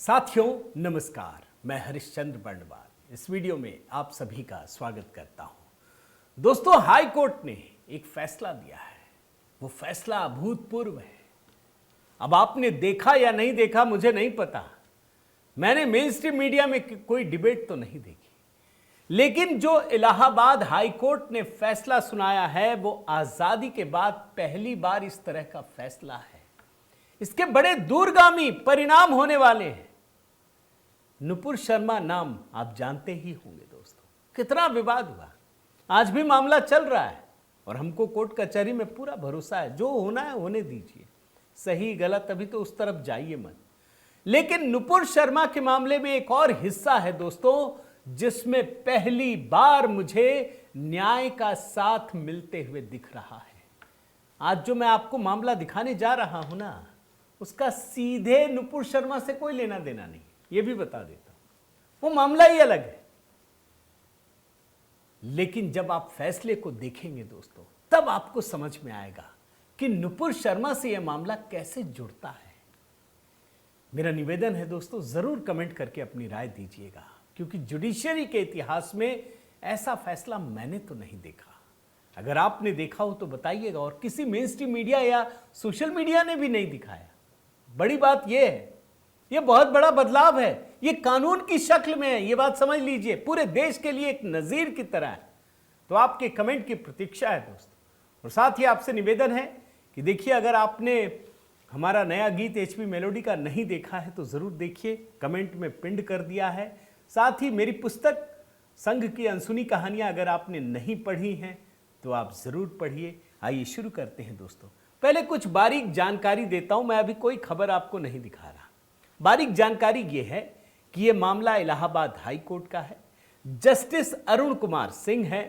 साथियों नमस्कार, मैं हरिश्चंद्र बर्णवाल इस वीडियो में आप सभी का स्वागत करता हूं। दोस्तों, हाई कोर्ट ने एक फैसला दिया है। वो फैसला अभूतपूर्व है। अब आपने देखा या नहीं देखा मुझे नहीं पता। मैंने मेन स्ट्रीम मीडिया में कोई डिबेट तो नहीं देखी, लेकिन जो इलाहाबाद हाई कोर्ट ने फैसला सुनाया है वो आजादी के बाद पहली बार इस तरह का फैसला है। इसके बड़े दूरगामी परिणाम होने वाले हैं। नुपुर शर्मा नाम आप जानते ही होंगे दोस्तों। कितना विवाद हुआ, आज भी मामला चल रहा है और हमको कोर्ट कचहरी में पूरा भरोसा है। जो होना है होने दीजिए, सही गलत अभी तो उस तरफ जाइए मत। लेकिन नुपुर शर्मा के मामले में एक और हिस्सा है दोस्तों, जिसमें पहली बार मुझे न्याय का साथ मिलते हुए दिख रहा है। आज जो मैं आपको मामला दिखाने जा रहा हूं ना, उसका सीधे नुपुर शर्मा से कोई लेना देना नहीं, ये भी बता देता हूं। वो मामला ही अलग है। लेकिन जब आप फैसले को देखेंगे दोस्तों, तब आपको समझ में आएगा कि नुपुर शर्मा से यह मामला कैसे जुड़ता है। मेरा निवेदन है दोस्तों, जरूर कमेंट करके अपनी राय दीजिएगा, क्योंकि जुडिशरी के इतिहास में ऐसा फैसला मैंने तो नहीं देखा। अगर आपने देखा हो तो बताइएगा, और किसी मेन स्ट्रीम मीडिया या सोशल मीडिया ने भी नहीं दिखाया। बड़ी बात यह है, यह बहुत बड़ा बदलाव है। यह कानून की शक्ल में है, यह बात समझ लीजिए। पूरे देश के लिए एक नजीर की तरह है। तो आपके कमेंट की प्रतीक्षा है दोस्तों। और साथ ही आपसे निवेदन है कि देखिए, अगर आपने हमारा नया गीत एचपी मेलोडी का नहीं देखा है तो जरूर देखिए, कमेंट में पिंड कर दिया है। साथ ही मेरी पुस्तक संघ की अनसुनी कहानियां अगर आपने नहीं पढ़ी हैं तो आप जरूर पढ़िए। आइए शुरू करते हैं दोस्तों। पहले कुछ बारीक जानकारी देता हूं। मैं अभी कोई खबर आपको नहीं दिखा रहा। बारीक जानकारी यह है कि यह मामला इलाहाबाद हाई कोर्ट का है। जस्टिस अरुण कुमार सिंह है।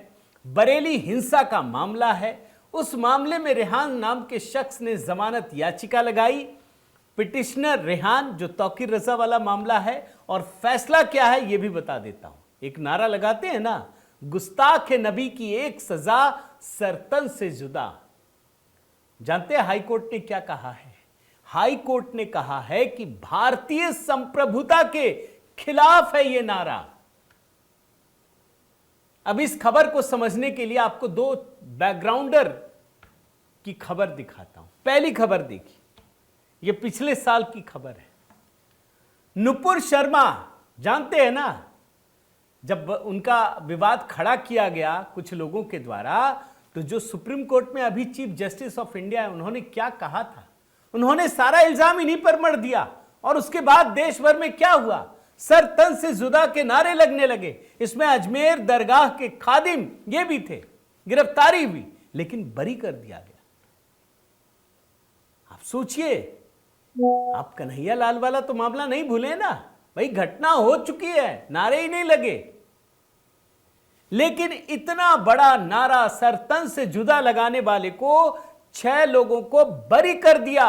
बरेली हिंसा का मामला है। उस मामले में रेहान नाम के शख्स ने जमानत याचिका लगाई। पिटिशनर रेहान, जो तौकीर रजा वाला मामला है। और फैसला क्या है यह भी बता देता हूं। एक नारा लगाते हैं ना, गुस्ताख नबी की एक सजा सरतन से जुदा। जानते हैं हाई कोर्ट ने क्या कहा है? हाई कोर्ट ने कहा है कि भारतीय संप्रभुता के खिलाफ है यह नारा। अब इस खबर को समझने के लिए आपको दो बैकग्राउंडर की खबर दिखाता हूं। पहली खबर देखिए, यह पिछले साल की खबर है। नुपुर शर्मा, जानते हैं ना, जब उनका विवाद खड़ा किया गया कुछ लोगों के द्वारा, तो जो सुप्रीम कोर्ट में अभी चीफ जस्टिस ऑफ इंडिया है, उन्होंने क्या कहा था? उन्होंने सारा इल्जाम इन्हीं पर मढ़ दिया। और उसके बाद देश भर में क्या हुआ? सर तन से जुदा के नारे लगने लगे। इसमें अजमेर दरगाह के खादिम ये भी थे। गिरफ्तारी हुई, लेकिन बरी कर दिया गया। आप सोचिए, आप कन्हैया लाल वाला तो मामला नहीं भूले ना भाई। घटना हो चुकी है, नारे ही नहीं लगे। लेकिन इतना बड़ा नारा सरतन से जुदा लगाने वाले को 6 लोगों को बरी कर दिया।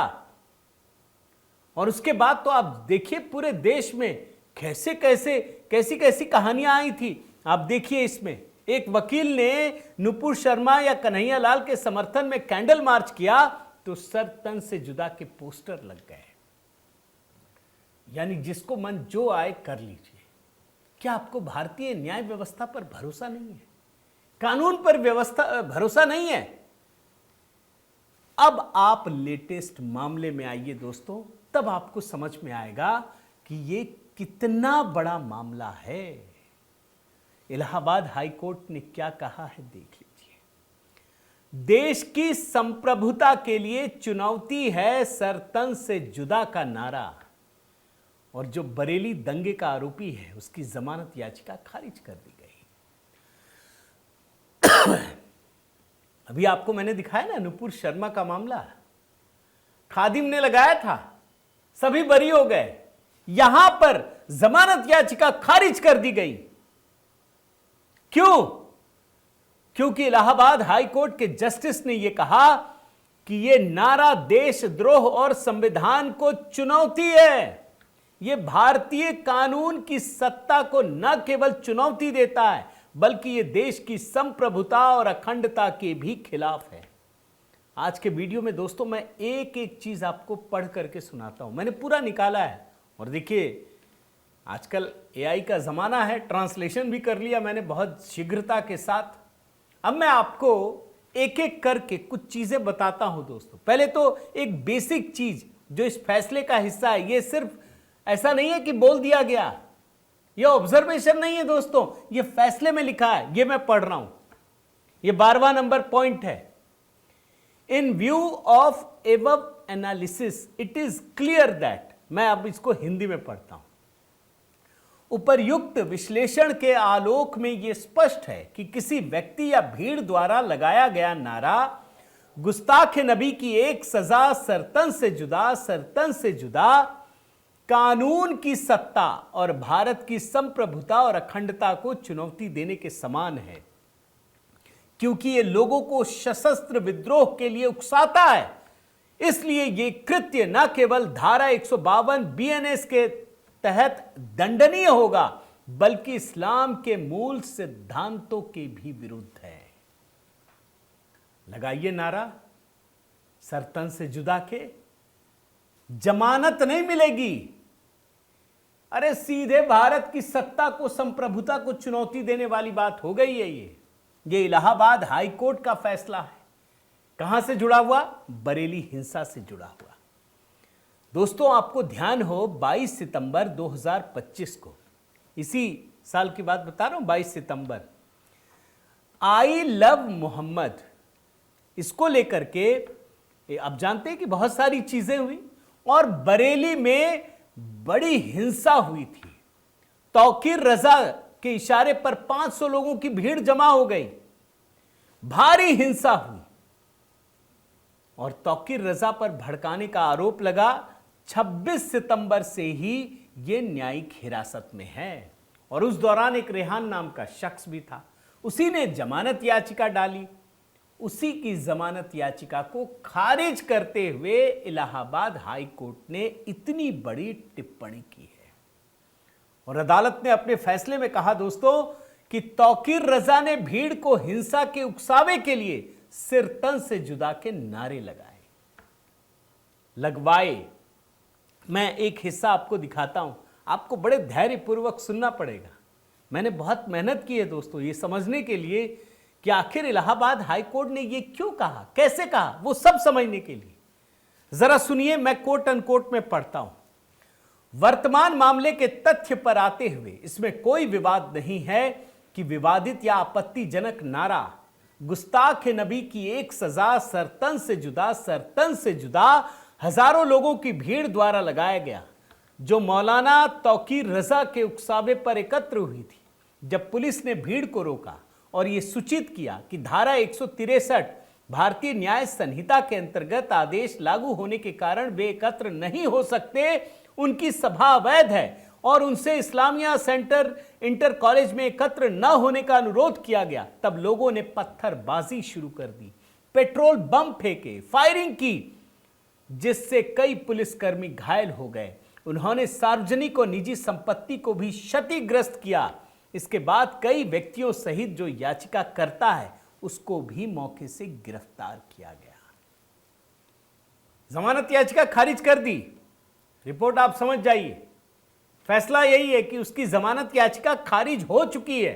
और उसके बाद तो आप देखिए पूरे देश में कैसी कैसी कहानियां आई थी। आप देखिए, इसमें एक वकील ने नुपुर शर्मा या कन्हैया लाल के समर्थन में कैंडल मार्च किया तो सरतन से जुदा के पोस्टर लग गए। यानी जिसको मन जो आए कर लीजिए। क्या आपको भारतीय न्याय व्यवस्था पर भरोसा नहीं है? कानून पर भरोसा नहीं है? अब आप लेटेस्ट मामले में आइए दोस्तों, तब आपको समझ में आएगा कि यह कितना बड़ा मामला है। इलाहाबाद हाई कोर्ट ने क्या कहा है देख लीजिए। देश की संप्रभुता के लिए चुनौती है सरतन से जुदा का नारा। और जो बरेली दंगे का आरोपी है, उसकी जमानत याचिका खारिज कर दी गई। अभी आपको मैंने दिखाया ना नुपुर शर्मा का मामला, खादिम ने लगाया था, सभी बरी हो गए। यहां पर जमानत याचिका खारिज कर दी गई। क्यों? क्योंकि इलाहाबाद हाई कोर्ट के जस्टिस ने यह कहा कि यह नारा देशद्रोह और संविधान को चुनौती है। यह भारतीय कानून की सत्ता को न केवल चुनौती देता है, बल्कि यह देश की संप्रभुता और अखंडता के भी खिलाफ है। आज के वीडियो में दोस्तों मैं एक एक चीज आपको पढ़ करके सुनाता हूं। मैंने पूरा निकाला है और देखिए आजकल एआई का ज़माना है, ट्रांसलेशन भी कर लिया मैंने बहुत शीघ्रता के साथ। अब मैं आपको एक एक करके कुछ चीज़ें बताता हूं दोस्तों। पहले तो एक बेसिक चीज़ जो इस फैसले का हिस्सा है, ये सिर्फ ऐसा नहीं है कि बोल दिया गया, ये ऑब्जर्वेशन नहीं है दोस्तों, ये फैसले में लिखा है, ये मैं पढ़ रहा हूं। ये 12वां नंबर पॉइंट है। इन view of above analysis it is clear that, मैं अब इसको हिंदी में पढ़ता हूं। उपर्युक्त विश्लेषण के आलोक में यह स्पष्ट है कि किसी व्यक्ति या भीड़ द्वारा लगाया गया नारा गुस्ताख नबी की एक सजा सरतन से जुदा कानून की सत्ता और भारत की संप्रभुता और अखंडता को चुनौती देने के समान है, क्योंकि ये लोगों को सशस्त्र विद्रोह के लिए उकसाता है। इसलिए ये कृत्य न केवल धारा 152 बीएनएस के तहत दंडनीय होगा, बल्कि इस्लाम के मूल सिद्धांतों के भी विरुद्ध है। लगाइए नारा सरतन से जुदा के, जमानत नहीं मिलेगी। अरे सीधे भारत की सत्ता को, संप्रभुता को चुनौती देने वाली बात हो गई है। ये इलाहाबाद हाई कोर्ट का फैसला है। कहां से जुड़ा हुआ? बरेली हिंसा से जुड़ा हुआ। दोस्तों आपको ध्यान हो 22 सितंबर 2025 को, इसी साल की बात बता रहा हूं, 22 सितंबर, आई लव मोहम्मद, इसको लेकर के आप जानते हैं कि बहुत सारी चीजें हुई और बरेली में बड़ी हिंसा हुई थी। तौकीर रजा के इशारे पर 500 लोगों की भीड़ जमा हो गई, भारी हिंसा हुई और तौकीर रजा पर भड़काने का आरोप लगा। 26 सितंबर से ही यह न्यायिक हिरासत में है और उस दौरान एक रेहान नाम का शख्स भी था, उसी ने जमानत याचिका डाली। उसी की जमानत याचिका को खारिज करते हुए इलाहाबाद हाई कोर्ट ने इतनी बड़ी टिप्पणी की है और अदालत ने अपने फैसले में कहा दोस्तों कि तौकीर रजा ने भीड़ को हिंसा के उकसावे के लिए सिर तन से जुदा के नारे लगवाए। मैं एक हिस्सा आपको दिखाता हूं, आपको बड़े धैर्यपूर्वक सुनना पड़ेगा। मैंने बहुत मेहनत की है दोस्तों ये समझने के लिए कि आखिर इलाहाबाद हाई कोर्ट ने ये क्यों कहा, कैसे कहा, वो सब समझने के लिए जरा सुनिए। मैं कोट अनकोट में पढ़ता हूं। वर्तमान मामले के तथ्य पर आते हुए इसमें कोई विवाद नहीं है कि विवादित या आपत्तिजनक नारा गुस्ताख नबी की एक सजा सरतन से जुदा हजारों लोगों की भीड़ द्वारा लगाया गया, जो मौलाना तौकीर रजा के उकसावे पर एकत्र हुई थी। जब पुलिस ने भीड़ को रोका और यह सूचित किया कि धारा 163 भारतीय न्याय संहिता के अंतर्गत आदेश लागू होने के कारण वे एकत्र नहीं हो सकते, उनकी सभा अवैध है और उनसे इस्लामिया सेंटर इंटर कॉलेज में एकत्र न होने का अनुरोध किया गया, तब लोगों ने पत्थरबाजी शुरू कर दी, पेट्रोल बम फेंके, फायरिंग की, जिससे कई पुलिसकर्मी घायल हो गए। उन्होंने सार्वजनिक और निजी संपत्ति को भी क्षतिग्रस्त किया। इसके बाद कई व्यक्तियों सहित जो याचिका करता है उसको भी मौके से गिरफ्तार किया गया। जमानत याचिका खारिज कर दी। रिपोर्ट आप समझ जाइए, फैसला यही है कि उसकी जमानत याचिका खारिज हो चुकी है।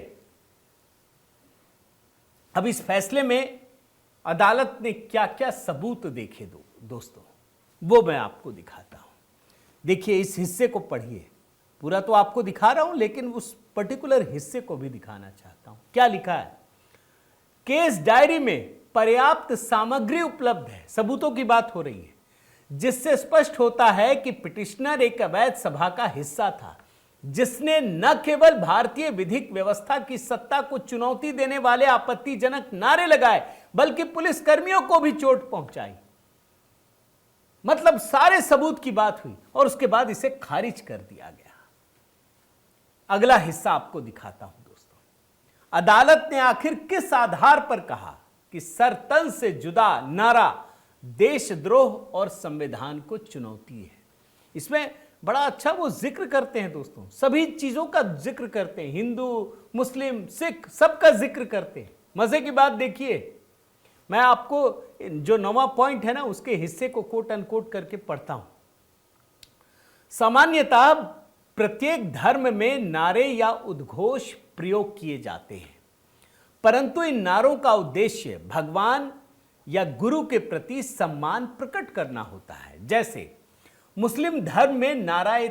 अब इस फैसले में अदालत ने क्या क्या सबूत देखे दोस्तों, वो मैं आपको दिखाता हूं। देखिए इस हिस्से को पढ़िए, पूरा तो आपको दिखा रहा हूं लेकिन उस पर्टिकुलर हिस्से को भी दिखाना चाहता हूं। क्या लिखा है? केस डायरी में पर्याप्त सामग्री उपलब्ध है, सबूतों की बात हो रही है, जिससे स्पष्ट होता है कि पिटिशनर एक अवैध सभा का हिस्सा था, जिसने न केवल भारतीय विधिक व्यवस्था की सत्ता को चुनौती देने वाले आपत्तिजनक नारे लगाए, बल्कि पुलिस कर्मियों को भी चोट पहुंचाई। मतलब सारे सबूत की बात हुई और उसके बाद इसे खारिज कर दिया गया। अगला हिस्सा आपको दिखाता हूं दोस्तों। अदालत ने आखिर किस आधार पर कहा कि सरतन से जुदा नारा देशद्रोह और संविधान को चुनौती है? इसमें बड़ा अच्छा वो जिक्र करते हैं दोस्तों, सभी चीजों का जिक्र करते हैं, हिंदू मुस्लिम सिख सबका जिक्र करते हैं। मजे की बात देखिए, मैं आपको जो 9वां पॉइंट है ना उसके हिस्से को कोट अनकोट करके पढ़ता हूं। सामान्यतः प्रत्येक धर्म में नारे या उद्घोष प्रयोग किए जाते हैं, परंतु इन नारों का उद्देश्य भगवान या गुरु के प्रति सम्मान प्रकट करना होता है। जैसे मुस्लिम धर्म में नाराए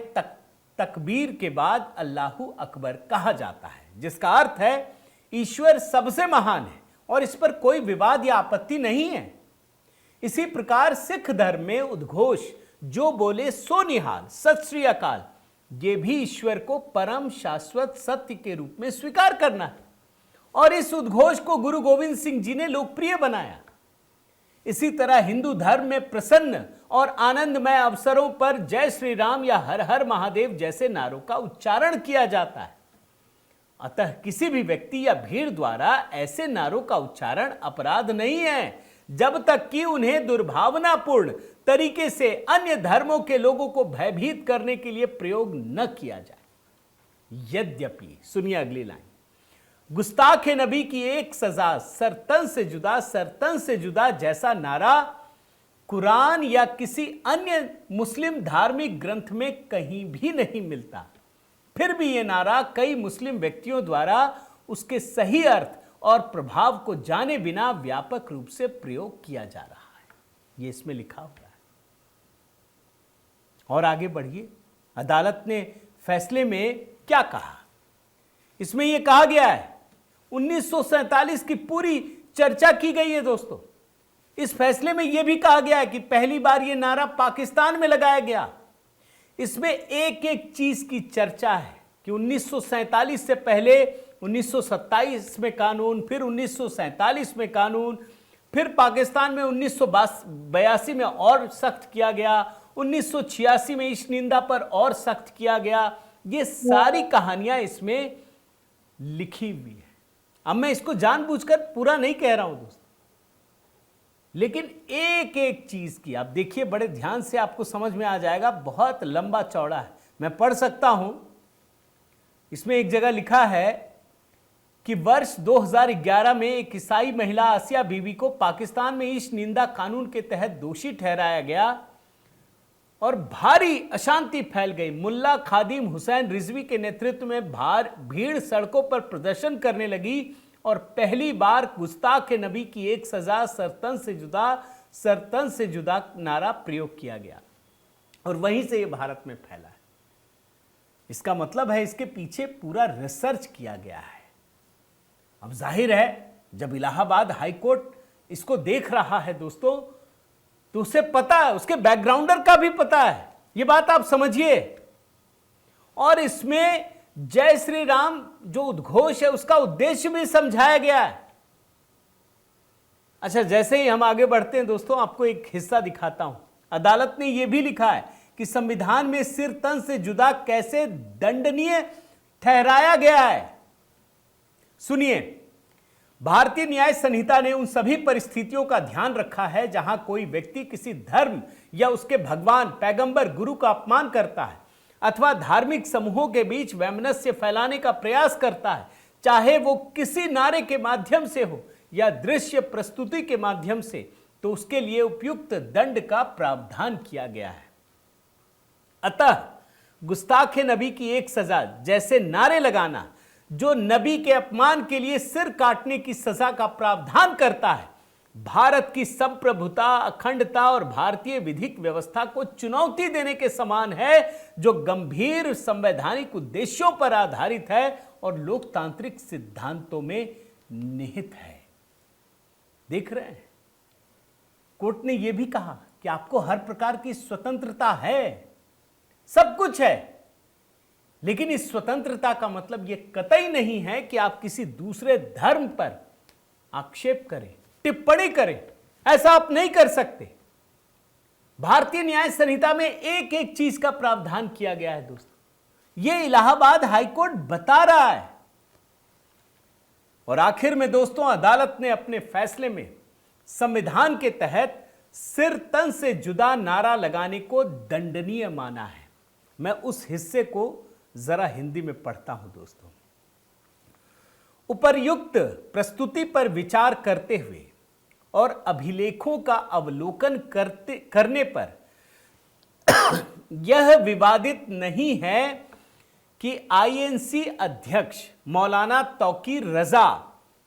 तकबीर के बाद अल्लाहू अकबर कहा जाता है, जिसका अर्थ है ईश्वर सबसे महान है और इस पर कोई विवाद या आपत्ति नहीं है। इसी प्रकार सिख धर्म में उद्घोष जो बोले सो निहाल, सत श्री अकाल, ये भी ईश्वर को परम शाश्वत सत्य के रूप में स्वीकार करना है और इस उद्घोष को गुरु गोविंद सिंह जी ने लोकप्रिय बनाया। इसी तरह हिंदू धर्म में प्रसन्न और आनंदमय अवसरों पर जय श्री राम या हर हर महादेव जैसे नारों का उच्चारण किया जाता है। अतः किसी भी व्यक्ति या भीड़ द्वारा ऐसे नारों का उच्चारण अपराध नहीं है, जब तक कि उन्हें दुर्भावनापूर्ण तरीके से अन्य धर्मों के लोगों को भयभीत करने के लिए प्रयोग न किया जाए। यद्यपि, सुनिए अगली लाइन, गुस्ताख नबी की एक सजा सरतन से जुदा, सरतन से जुदा जैसा नारा कुरान या किसी अन्य मुस्लिम धार्मिक ग्रंथ में कहीं भी नहीं मिलता। फिर भी यह नारा कई मुस्लिम व्यक्तियों द्वारा उसके सही अर्थ और प्रभाव को जाने बिना व्यापक रूप से प्रयोग किया जा रहा है। यह इसमें लिखा हुआ है। और आगे बढ़िए, अदालत ने फैसले में क्या कहा? इसमें यह कहा गया है, 1947 की पूरी चर्चा की गई है दोस्तों। इस फैसले में यह भी कहा गया है कि पहली बार यह नारा पाकिस्तान में लगाया गया। इसमें एक एक चीज की चर्चा है कि 1947 से पहले 1927 में कानून, फिर 1947 में कानून, फिर पाकिस्तान में 1982 में और सख्त किया गया, 1986 में इस निंदा पर और सख्त किया गया। ये सारी कहानियां इसमें लिखी हुई है। अब मैं इसको जानबूझकर पूरा नहीं कह रहा हूं दोस्तों, लेकिन एक एक चीज की आप देखिए, बड़े ध्यान से आपको समझ में आ जाएगा। बहुत लंबा चौड़ा है, मैं पढ़ सकता हूं। इसमें एक जगह लिखा है कि वर्ष 2011 में एक ईसाई महिला आसिया बीबी को पाकिस्तान में इस निंदा कानून के तहत दोषी ठहराया गया और भारी अशांति फैल गई। मुल्ला खादिम हुसैन रिजवी के नेतृत्व में भीड़ सड़कों पर प्रदर्शन करने लगी और पहली बार गुस्ताख नबी की एक सजा सरतन से जुदा नारा प्रयोग किया गया और वहीं से यह भारत में फैला है। इसका मतलब है इसके पीछे पूरा रिसर्च किया गया है। अब जाहिर है जब इलाहाबाद हाई कोर्ट इसको देख रहा है दोस्तों, तो उसे पता है, उसके बैकग्राउंडर का भी पता है। यह बात आप समझिए। और इसमें जय श्री राम जो उद्घोष है उसका उद्देश्य भी समझाया गया है। अच्छा, जैसे ही हम आगे बढ़ते हैं दोस्तों, आपको एक हिस्सा दिखाता हूं। अदालत ने यह भी लिखा है कि संविधान में सिर तन से जुदा कैसे दंडनीय ठहराया गया है। सुनिए, भारतीय न्याय संहिता ने उन सभी परिस्थितियों का ध्यान रखा है जहां कोई व्यक्ति किसी धर्म या उसके भगवान, पैगंबर, गुरु का अपमान करता है अथवा धार्मिक समूहों के बीच वैमनस्य फैलाने का प्रयास करता है, चाहे वो किसी नारे के माध्यम से हो या दृश्य प्रस्तुति के माध्यम से, तो उसके लिए उपयुक्त दंड का प्रावधान किया गया है। अतः गुस्ताखे नबी की एक सजा जैसे नारे लगाना, जो नबी के अपमान के लिए सिर काटने की सजा का प्रावधान करता है, भारत की संप्रभुता, अखंडता और भारतीय विधिक व्यवस्था को चुनौती देने के समान है, जो गंभीर संवैधानिक उद्देश्यों पर आधारित है और लोकतांत्रिक सिद्धांतों में निहित है। देख रहे हैं, कोर्ट ने यह भी कहा कि आपको हर प्रकार की स्वतंत्रता है, सब कुछ है, लेकिन इस स्वतंत्रता का मतलब यह कतई नहीं है कि आप किसी दूसरे धर्म पर आक्षेप करें, टिप्पणी करें। ऐसा आप नहीं कर सकते। भारतीय न्याय संहिता में एक एक चीज का प्रावधान किया गया है दोस्तों। यह इलाहाबाद हाईकोर्ट बता रहा है। और आखिर में दोस्तों, अदालत ने अपने फैसले में संविधान के तहत सिर तन से जुदा नारा लगाने को दंडनीय माना है। मैं उस हिस्से को जरा हिंदी में पढ़ता हूं दोस्तों। उपर्युक्त प्रस्तुति पर विचार करते हुए और अभिलेखों का अवलोकन करने पर यह विवादित नहीं है कि आईएनसी अध्यक्ष मौलाना तौकीर रजा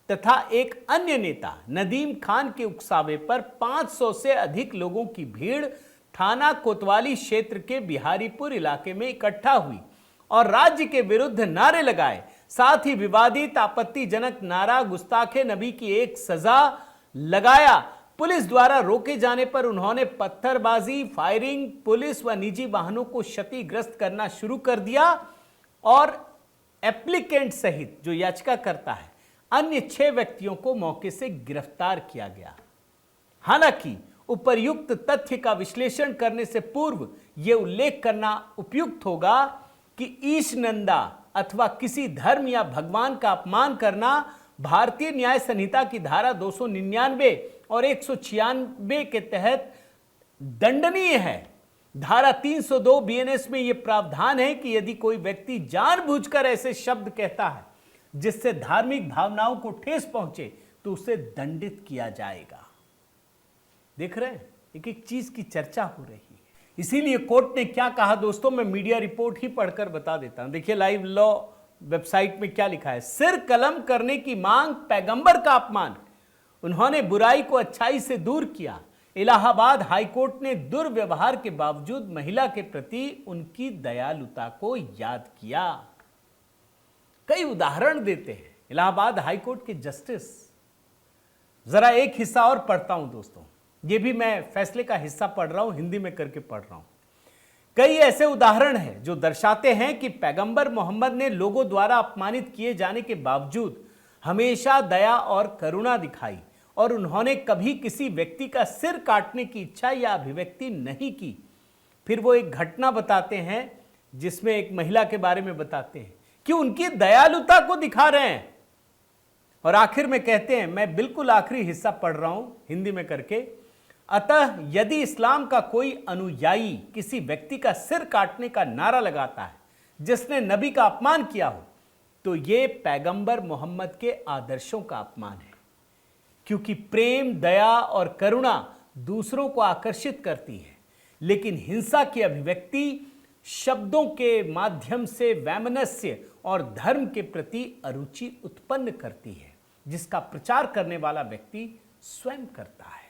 तथा एक अन्य नेता नदीम खान के उकसावे पर 500 से अधिक लोगों की भीड़ थाना कोतवाली क्षेत्र के बिहारीपुर इलाके में इकट्ठा हुई और राज्य के विरुद्ध नारे लगाए। साथ ही विवादित आपत्तिजनक नारा गुस्ताखे नबी की एक सजा लगाया। पुलिस द्वारा रोके जाने पर उन्होंने पत्थरबाजी, फायरिंग, पुलिस व निजी वाहनों को क्षतिग्रस्त करना शुरू कर दिया और एप्लीकेंट सहित जो याचिका करता है अन्य 6 व्यक्तियों को मौके से गिरफ्तार किया गया। हालांकि उपर्युक्त तथ्य का विश्लेषण करने से पूर्व यह उल्लेख करना उपयुक्त होगा कि ईश निंदा अथवा किसी धर्म या भगवान का अपमान करना भारतीय न्याय संहिता की धारा 299 और 196 के तहत दंडनीय है। धारा 302 बीएनएस में यह प्रावधान है कि यदि कोई व्यक्ति जानबूझकर ऐसे शब्द कहता है जिससे धार्मिक भावनाओं को ठेस पहुंचे तो उसे दंडित किया जाएगा। देख रहे हैं, एक एक चीज की चर्चा हो रही है। इसीलिए कोर्ट ने क्या कहा दोस्तों, मैं मीडिया रिपोर्ट ही पढ़कर बता देता हूं। देखिए लाइव लॉ वेबसाइट में क्या लिखा है। सिर कलम करने की मांग पैगंबर का अपमान, उन्होंने बुराई को अच्छाई से दूर किया। इलाहाबाद हाईकोर्ट ने दुर्व्यवहार के बावजूद महिला के प्रति उनकी दयालुता को याद किया। कई उदाहरण देते हैं इलाहाबाद हाईकोर्ट के जस्टिस। जरा एक हिस्सा और पढ़ता हूं दोस्तों, ये भी मैं फैसले का हिस्सा पढ़ रहा हूं, हिंदी में करके पढ़ रहा हूं। कई ऐसे उदाहरण हैं जो दर्शाते हैं कि पैगंबर मोहम्मद ने लोगों द्वारा अपमानित किए जाने के बावजूद हमेशा दया और करुणा दिखाई और उन्होंने कभी किसी व्यक्ति का सिर काटने की इच्छा या अभिव्यक्ति नहीं की। फिर वो एक घटना बताते हैं जिसमें एक महिला के बारे में बताते हैं कि उनकी दयालुता को दिखा रहे हैं। और आखिर में कहते हैं, मैं बिल्कुल आखिरी हिस्सा पढ़ रहा हूं हिंदी में करके, अतः यदि इस्लाम का कोई अनुयायी किसी व्यक्ति का सिर काटने का नारा लगाता है जिसने नबी का अपमान किया हो तो यह पैगंबर मोहम्मद के आदर्शों का अपमान है, क्योंकि प्रेम, दया और करुणा दूसरों को आकर्षित करती है, लेकिन हिंसा की अभिव्यक्ति शब्दों के माध्यम से वैमनस्य और धर्म के प्रति अरुचि उत्पन्न करती है, जिसका प्रचार करने वाला व्यक्ति स्वयं करता है।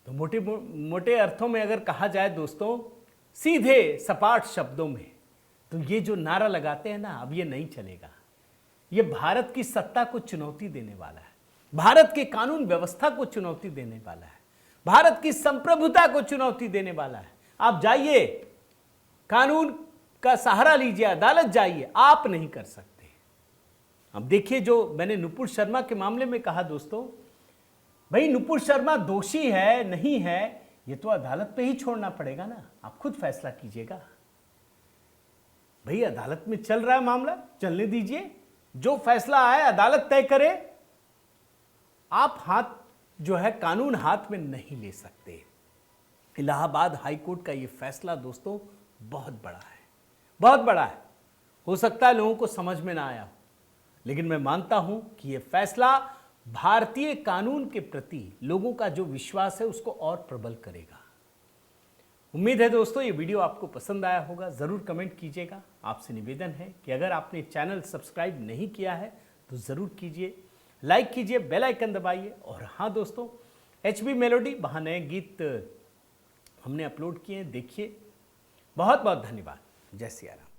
तो मोटे अर्थों में अगर कहा जाए दोस्तों, सीधे सपाट शब्दों में, तो ये जो नारा लगाते हैं ना, अब ये नहीं चलेगा। ये भारत की सत्ता को चुनौती देने वाला है, भारत के कानून व्यवस्था को चुनौती देने वाला है, भारत की संप्रभुता को चुनौती देने वाला है। आप जाइए, कानून का सहारा लीजिए, अदालत जाइए, आप नहीं कर सकते। अब देखिए, जो मैंने नुपुर शर्मा के मामले में कहा दोस्तों, भाई नुपुर शर्मा दोषी है नहीं है ये तो अदालत पे ही छोड़ना पड़ेगा ना, आप खुद फैसला कीजिएगा। भाई अदालत में चल रहा है मामला, चलने दीजिए, जो फैसला आए अदालत तय करे। आप हाथ जो है कानून हाथ में नहीं ले सकते। इलाहाबाद हाईकोर्ट का ये फैसला दोस्तों बहुत बड़ा है, बहुत बड़ा है। हो सकता है लोगों को समझ में ना आया हो, लेकिन मैं मानता हूं कि यह फैसला भारतीय कानून के प्रति लोगों का जो विश्वास है उसको और प्रबल करेगा। उम्मीद है दोस्तों ये वीडियो आपको पसंद आया होगा, जरूर कमेंट कीजिएगा। आपसे निवेदन है कि अगर आपने चैनल सब्सक्राइब नहीं किया है तो जरूर कीजिए, लाइक कीजिए, बेल आइकन दबाइए। और हाँ दोस्तों, HB मेलोडी, वहाँ नए गीत हमने अपलोड किए हैं, देखिए। बहुत बहुत धन्यवाद। जय सिया राम।